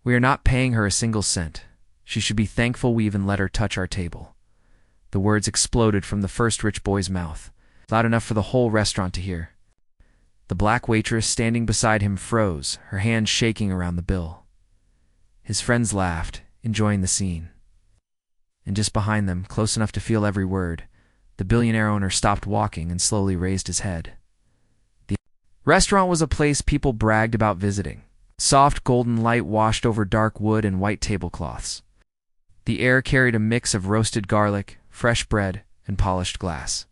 We are not paying her a single cent. She should be thankful we even let her touch our table." The words exploded from the first rich boy's mouth, loud enough for the whole restaurant to hear. The black waitress standing beside him froze, her hands shaking around the bill. His friends laughed, enjoying the scene. And just behind them, close enough to feel every word, the billionaire owner stopped walking and slowly raised his head. The restaurant was a place people bragged about visiting. Soft golden light washed over dark wood and white tablecloths. The air carried a mix of roasted garlic, fresh bread, and polished glass.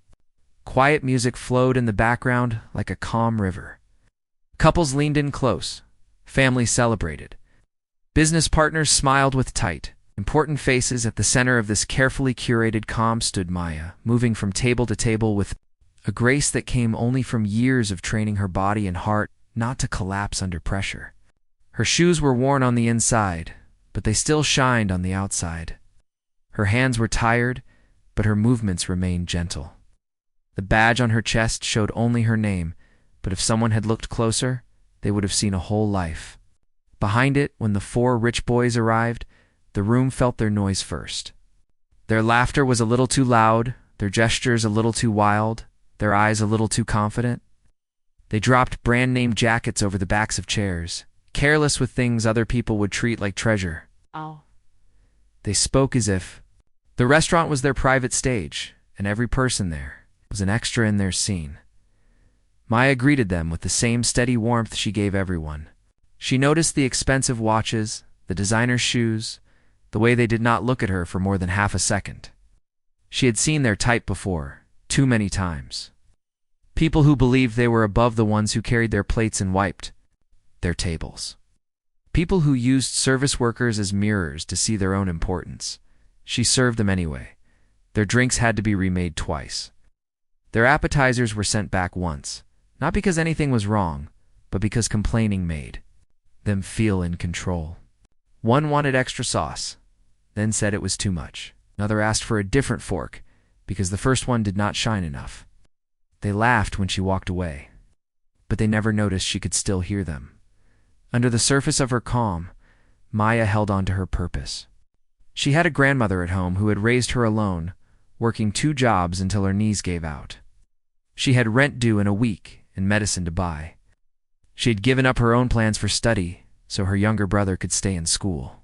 Quiet music flowed in the background like a calm river. Couples leaned in close. Families celebrated. Business partners smiled with tight, important faces. At the center of this carefully curated calm stood Maya, moving from table to table with a grace that came only from years of training her body and heart not to collapse under pressure. Her shoes were worn on the inside, but they still shined on the outside. Her hands were tired, but her movements remained gentle. The badge on her chest showed only her name, but if someone had looked closer, they would have seen a whole life. Behind it, when the four rich boys arrived, the room felt their noise first. Their laughter was a little too loud, their gestures a little too wild, their eyes a little too confident. They dropped brand-name jackets over the backs of chairs, careless with things other people would treat like treasure. Oh. They spoke as if the restaurant was their private stage, and every person there was an extra in their scene. Maya greeted them with the same steady warmth she gave everyone. She noticed the expensive watches, the designer shoes, the way they did not look at her for more than half a second. She had seen their type before, too many times. People who believed they were above the ones who carried their plates and wiped their tables. People who used service workers as mirrors to see their own importance. She served them anyway. Their drinks had to be remade twice. Their appetizers were sent back once, not because anything was wrong, but because complaining made them feel in control. One wanted extra sauce, then said it was too much. Another asked for a different fork because the first one did not shine enough. They laughed when she walked away, but they never noticed she could still hear them. Under the surface of her calm, Maya held on to her purpose. She had a grandmother at home who had raised her alone, working 2 jobs until her knees gave out. She had rent due in a week and medicine to buy. She had given up her own plans for study so her younger brother could stay in school.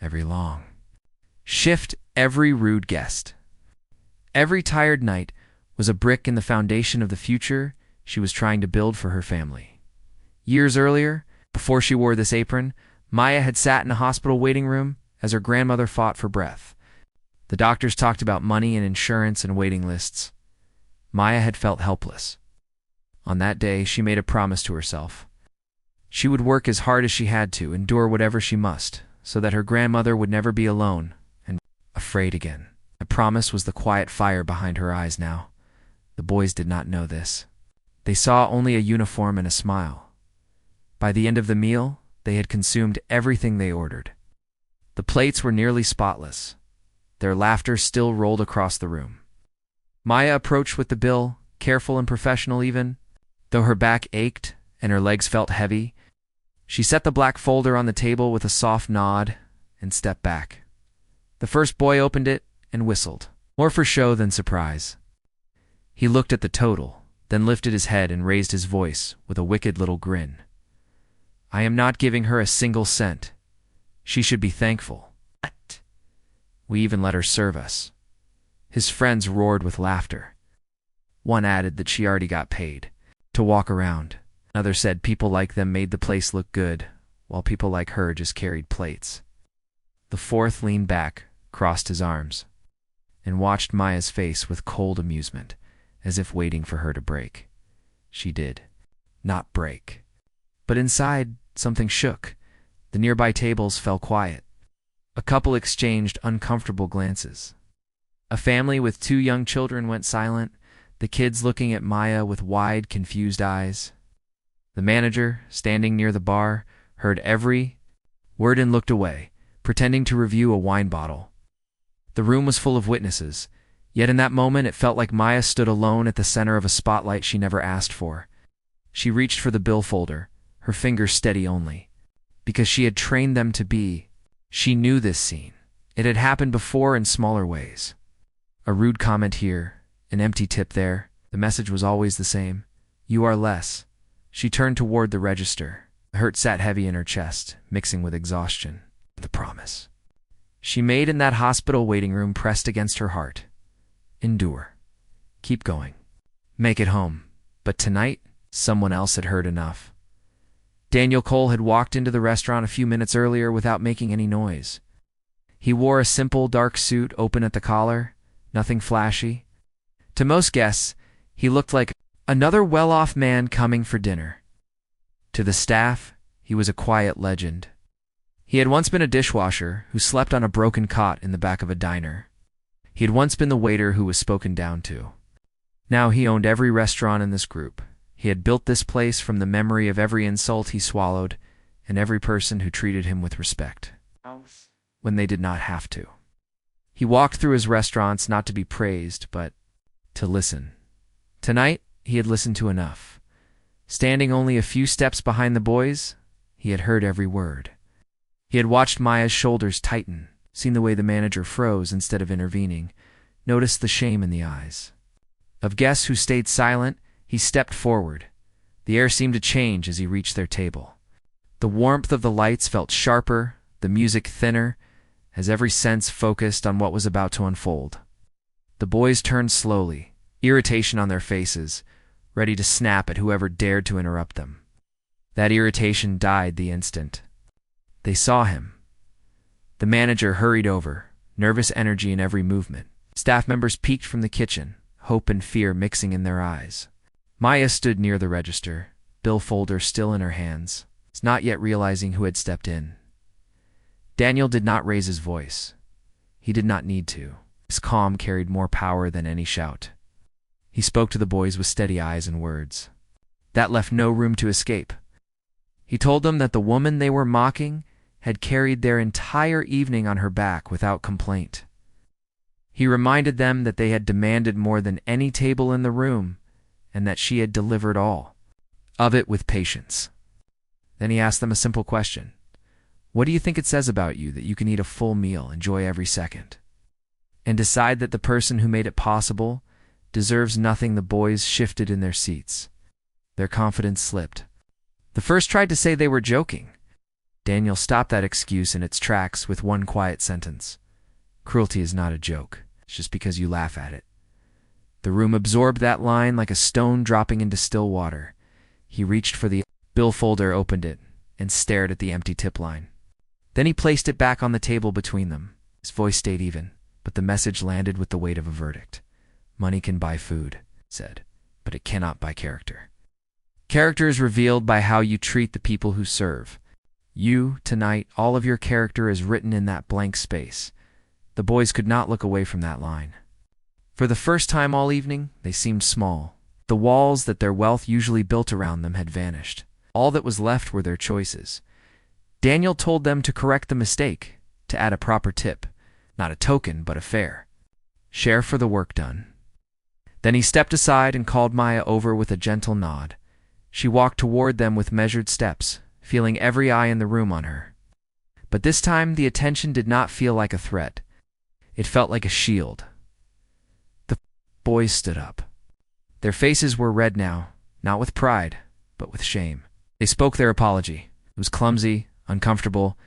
Every long shift, every rude guest, every tired night was a brick in the foundation of the future she was trying to build for her family. Years earlier, before she wore this apron, Maya had sat in a hospital waiting room as her grandmother fought for breath. The doctors talked about money and insurance and waiting lists. Maya had felt helpless. On that day, she made a promise to herself. She would work as hard as she had to, endure whatever she must, so that her grandmother would never be alone and afraid again. The promise was the quiet fire behind her eyes now. The boys did not know this. They saw only a uniform and a smile. By the end of the meal, they had consumed everything they ordered. The plates were nearly spotless. Their laughter still rolled across the room. Maya approached with the bill, careful and professional even. Though her back ached and her legs felt heavy, she set the black folder on the table with a soft nod and stepped back. The first boy opened it and whistled, more for show than surprise. He looked at the total, then lifted his head and raised his voice with a wicked little grin. "I am not giving her a single cent. She should be thankful. What? We even let her serve us." His friends roared with laughter. One added that she already got paid to walk around. Another said people like them made the place look good, while people like her just carried plates. The fourth leaned back, crossed his arms, and watched Maya's face with cold amusement, as if waiting for her to break. She did not break. But inside, something shook. The nearby tables fell quiet. A couple exchanged uncomfortable glances. A family with 2 young children went silent, the kids looking at Maya with wide, confused eyes. The manager, standing near the bar, heard every word and looked away, pretending to review a wine bottle. The room was full of witnesses, yet in that moment it felt like Maya stood alone at the center of a spotlight she never asked for. She reached for the bill folder, her fingers steady only. because she had trained them to be. She knew this scene. It had happened before in smaller ways. A rude comment here, an empty tip there. The message was always the same. You are less. She turned toward the register. The hurt sat heavy in her chest, mixing with exhaustion. The promise she made in that hospital waiting room pressed against her heart. Endure. Keep going. Make it home. But tonight, someone else had heard enough. Daniel Cole had walked into the restaurant a few minutes earlier without making any noise. He wore a simple dark suit open at the collar, nothing flashy. To most guests, he looked like another well-off man coming for dinner. To the staff, he was a quiet legend. He had once been a dishwasher who slept on a broken cot in the back of a diner. He had once been the waiter who was spoken down to. Now he owned every restaurant in this group. He had built this place from the memory of every insult he swallowed and every person who treated him with respect, when they did not have to. He walked through his restaurants not to be praised, but to listen. Tonight, he had listened to enough. Standing only a few steps behind the boys, he had heard every word. He had watched Maya's shoulders tighten, seen the way the manager froze instead of intervening, noticed the shame in the eyes. Of guests who stayed silent, he stepped forward. The air seemed to change as he reached their table. The warmth of the lights felt sharper, the music thinner, as every sense focused on what was about to unfold. The boys turned slowly, irritation on their faces, ready to snap at whoever dared to interrupt them. That irritation died the instant they saw him. The manager hurried over, nervous energy in every movement. Staff members peeked from the kitchen, hope and fear mixing in their eyes. Maya stood near the register, bill folder still in her hands, not yet realizing who had stepped in. Daniel did not raise his voice. He did not need to. His calm carried more power than any shout. He spoke to the boys with steady eyes and words. That left no room to escape. He told them that the woman they were mocking had carried their entire evening on her back without complaint. He reminded them that they had demanded more than any table in the room, and that she had delivered all of it with patience. Then he asked them a simple question. What do you think it says about you that you can eat a full meal, enjoy every second, and decide that the person who made it possible deserves nothing? The boys shifted in their seats. Their confidence slipped. The first tried to say they were joking. Daniel stopped that excuse in its tracks with one quiet sentence. Cruelty is not a joke. It's just because you laugh at it. The room absorbed that line like a stone dropping into still water. He reached for the bill folder, opened it, and stared at the empty tip line. Then he placed it back on the table between them. His voice stayed even, but the message landed with the weight of a verdict. Money can buy food, said, but it cannot buy character. Character is revealed by how you treat the people who serve. You, tonight, all of your character is written in that blank space. The boys could not look away from that line. For the first time all evening, they seemed small. The walls that their wealth usually built around them had vanished. All that was left were their choices. Daniel told them to correct the mistake, to add a proper tip, not a token, but a fare. Share for the work done. Then he stepped aside and called Maya over with a gentle nod. She walked toward them with measured steps, feeling every eye in the room on her. But this time the attention did not feel like a threat. It felt like a shield. The boys stood up. Their faces were red now, not with pride, but with shame. They spoke their apology. It was clumsy, uncomfortable,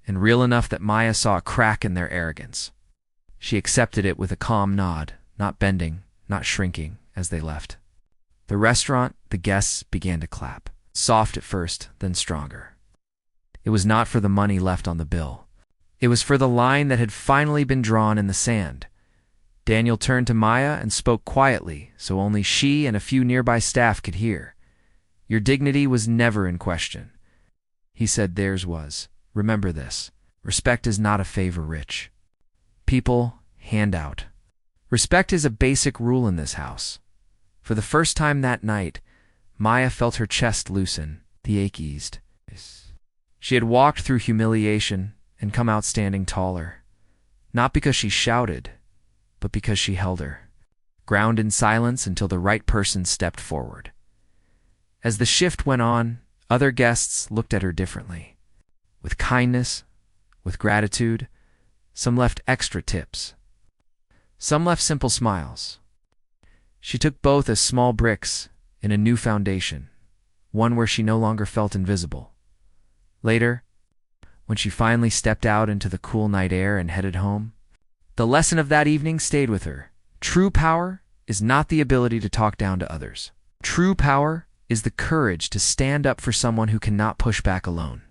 and real enough that Maya saw a crack in their arrogance. She accepted it with a calm nod, not bending, not shrinking, as they left. The restaurant, the guests began to clap, soft at first, then stronger. It was not for the money left on the bill. It was for the line that had finally been drawn in the sand. Daniel turned to Maya and spoke quietly, so only she and a few nearby staff could hear. Your dignity was never in question. He said theirs was. Remember this. Respect is not a favor rich people hand out. Respect is a basic rule in this house. For the first time that night, Maya felt her chest loosen, the ache eased. She had walked through humiliation and come out standing taller, not because she shouted, but because she held her, ground in silence until the right person stepped forward. As the shift went on, other guests looked at her differently. with kindness, with gratitude. Some left extra tips. Some left simple smiles. She took both as small bricks in a new foundation, one where she no longer felt invisible. Later, when she finally stepped out into the cool night air and headed home, the lesson of that evening stayed with her. True power is not the ability to talk down to others. True power is the courage to stand up for someone who cannot push back alone.